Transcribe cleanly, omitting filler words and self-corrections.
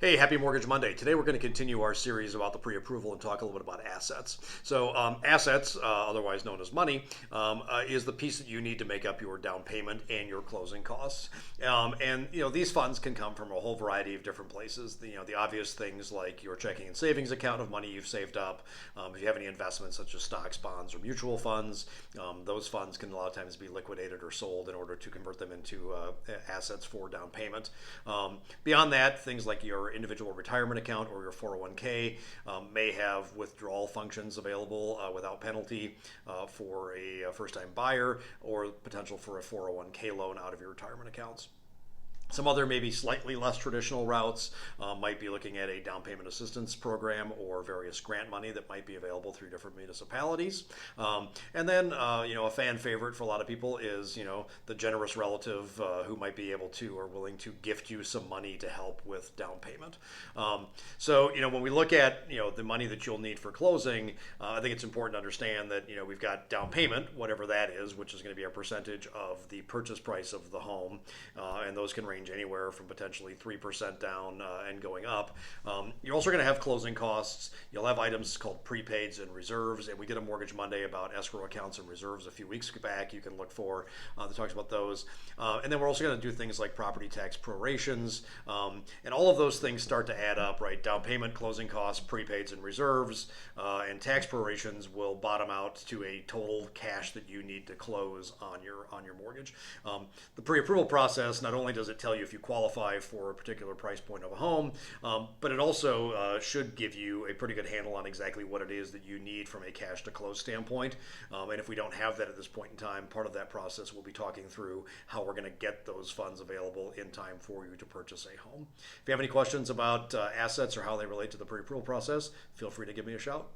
Hey, happy Mortgage Monday. Today we're going to continue our series about the pre-approval and talk a little bit about assets. Assets, otherwise known as money, is the piece that you need to make up your down payment and your closing costs. These funds can come from a whole variety of different places. The obvious things like your checking and savings account of money you've saved up. If you have any investments such as stocks, bonds, or mutual funds, those funds can a lot of times be liquidated or sold in order to convert them into assets for down payment. Beyond that, things like your individual retirement account or your 401k may have withdrawal functions available without penalty for a first-time buyer, or potential for a 401k loan out of your retirement accounts. Some other maybe slightly less traditional routes might be looking at a down payment assistance program or various grant money that might be available through different municipalities. A fan favorite for a lot of people is, the generous relative who might be able to or willing to gift you some money to help with down payment. When we look at, the money that you'll need for closing, I think it's important to understand that, we've got down payment, whatever that is, which is going to be a percentage of the purchase price of the home. And those can range anywhere from potentially 3% down and going up. You're also going to have closing costs. You'll have items called prepaids and reserves, and we did a Mortgage Monday about escrow accounts and reserves a few weeks back. You can look for that talks about those. And then we're also going to do things like property tax prorations, and all of those things start to add up, right? Down payment, closing costs, prepaids and reserves, and tax prorations will bottom out to a total cash that you need to close on your mortgage. The pre-approval process, not only does it tell you if you qualify for a particular price point of a home, but it also should give you a pretty good handle on exactly what it is that you need from a cash to close standpoint. And if we don't have that at this point in time, part of that process we'll be talking through how we're going to get those funds available in time for you to purchase a home. If you have any questions about assets or how they relate to the pre-approval process, feel free to give me a shout.